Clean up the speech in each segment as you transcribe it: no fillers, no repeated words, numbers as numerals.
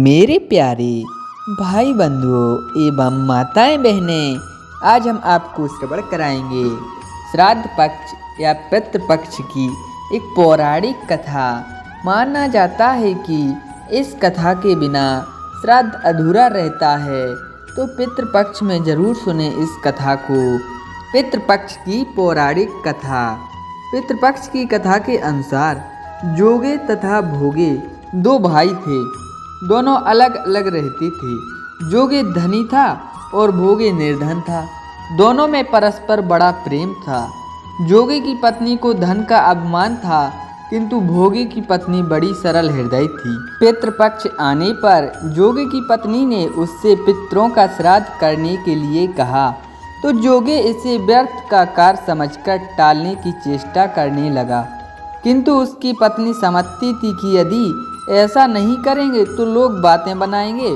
मेरे प्यारे भाई बंधुओं एवं माताएं बहनें, आज हम आपको श्रवण कराएंगे श्राद्ध पक्ष या पितृपक्ष की एक पौराणिक कथा। माना जाता है कि इस कथा के बिना श्राद्ध अधूरा रहता है, तो पितृपक्ष में जरूर सुने इस कथा को। पितृपक्ष की पौराणिक कथा। पितृपक्ष की कथा के अनुसार जोगे तथा भोगे दो भाई थे। दोनों अलग अलग रहते थे। जोगे धनी था और भोगे निर्धन था। दोनों में परस्पर बड़ा प्रेम था। जोगे की पत्नी को धन का अभिमान था, किंतु भोगे की पत्नी बड़ी सरल हृदय थी। पितृपक्ष आने पर जोगे की पत्नी ने उससे पितरों का श्राद्ध करने के लिए कहा, तो जोगे इसे व्यर्थ का कार्य समझकर टालने की चेष्टा करने लगा। किंतु उसकी पत्नी समझती थी कि यदि ऐसा नहीं करेंगे तो लोग बातें बनाएंगे।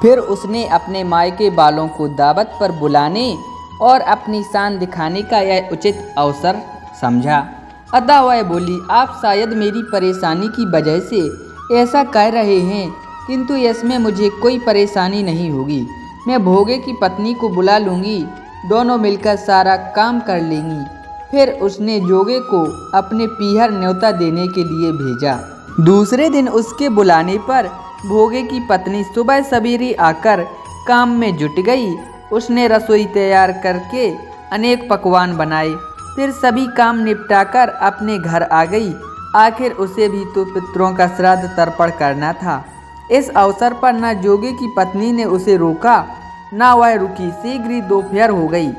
फिर उसने अपने मायके वालों को दावत पर बुलाने और अपनी शान दिखाने का यह उचित अवसर समझा। अतः वह बोली, आप शायद मेरी परेशानी की वजह से ऐसा कह रहे हैं, किंतु इसमें मुझे कोई परेशानी नहीं होगी। मैं भोगे की पत्नी को बुला लूँगी, दोनों मिलकर सारा काम कर लेंगी। फिर उसने जोगे को अपने पीहर न्योता देने के लिए भेजा। दूसरे दिन उसके बुलाने पर भोगे की पत्नी सुबह सवेरे आकर काम में जुट गई। उसने रसोई तैयार करके अनेक पकवान बनाए, फिर सभी काम निपटाकर अपने घर आ गई। आखिर उसे भी तो पितरों का श्राद्ध तर्पण करना था। इस अवसर पर न जोगे की पत्नी ने उसे रोका, न वह रुकी। शीघ्र ही दोपहर हो गई।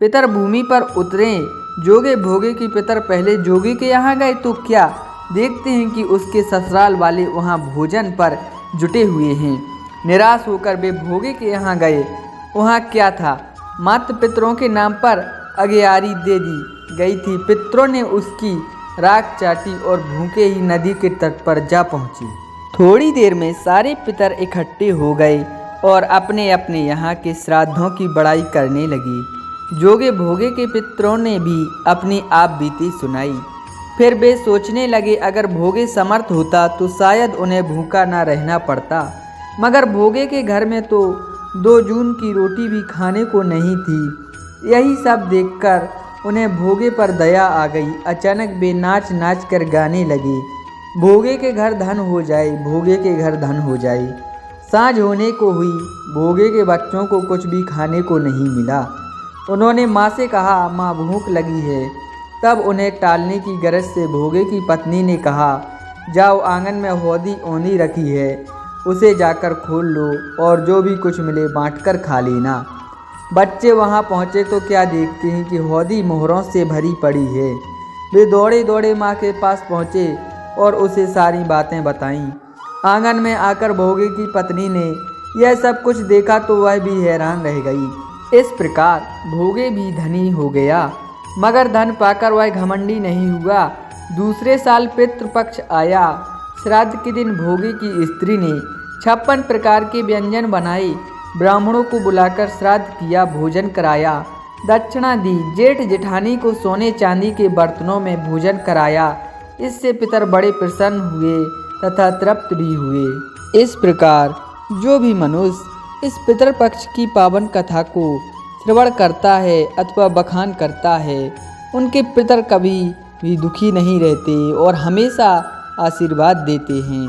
पितर भूमि पर उतरे। जोगे भोगे की पितर पहले जोगे के यहाँ गए तो क्या देखते हैं कि उसके ससुराल वाले वहाँ भोजन पर जुटे हुए हैं। निराश होकर वे भोगे के यहाँ गए। वहाँ क्या था, मात्र पितरों के नाम पर अगियारी दे दी गई थी। पितरों ने उसकी राख चाटी और भूखे ही नदी के तट पर जा पहुँचे। थोड़ी देर में सारे पितर इकट्ठे हो गए और अपने अपने यहाँ के श्राद्धों की बड़ाई करने लगी। जोगे भोगे के पितरों ने भी अपनी आप बीती सुनाई। फिर वे सोचने लगे, अगर भोगे समर्थ होता तो शायद उन्हें भूखा ना रहना पड़ता, मगर भोगे के घर में तो 2 जून की रोटी भी खाने को नहीं थी। यही सब देखकर उन्हें भोगे पर दया आ गई। अचानक वे नाच नाच कर गाने लगे, भोगे के घर धन हो जाए, भोगे के घर धन हो जाए। सांझ होने को हुई। भोगे के बच्चों को कुछ भी खाने को नहीं मिला। उन्होंने माँ से कहा, माँ भूख लगी है। तब उन्हें टालने की गरज से भोगे की पत्नी ने कहा, जाओ आंगन में हौदी ओनी रखी है, उसे जाकर खोल लो और जो भी कुछ मिले बांटकर खा लेना। बच्चे वहां पहुंचे तो क्या देखते हैं कि हौदी मोहरों से भरी पड़ी है। वे दौड़े दौड़े माँ के पास पहुंचे और उसे सारी बातें बताईं। आंगन में आकर भोगे की पत्नी ने यह सब कुछ देखा तो वह भी हैरान रह गई। इस प्रकार भोगे भी धनी हो गया, मगर धन पाकर वह घमंडी नहीं हुआ। दूसरे साल पितृपक्ष आया। श्राद्ध के दिन भोगे की स्त्री ने 56 प्रकार के व्यंजन बनाए। ब्राह्मणों को बुलाकर श्राद्ध किया, भोजन कराया, दक्षिणा दी। जेठ जेठानी को सोने चांदी के बर्तनों में भोजन कराया। इससे पितर बड़े प्रसन्न हुए तथा तृप्त भी हुए। इस प्रकार जो भी मनुष्य इस पितृपक्ष की पावन कथा को श्रवण करता है अथवा बखान करता है, उनके पितर कभी भी दुखी नहीं रहते और हमेशा आशीर्वाद देते हैं।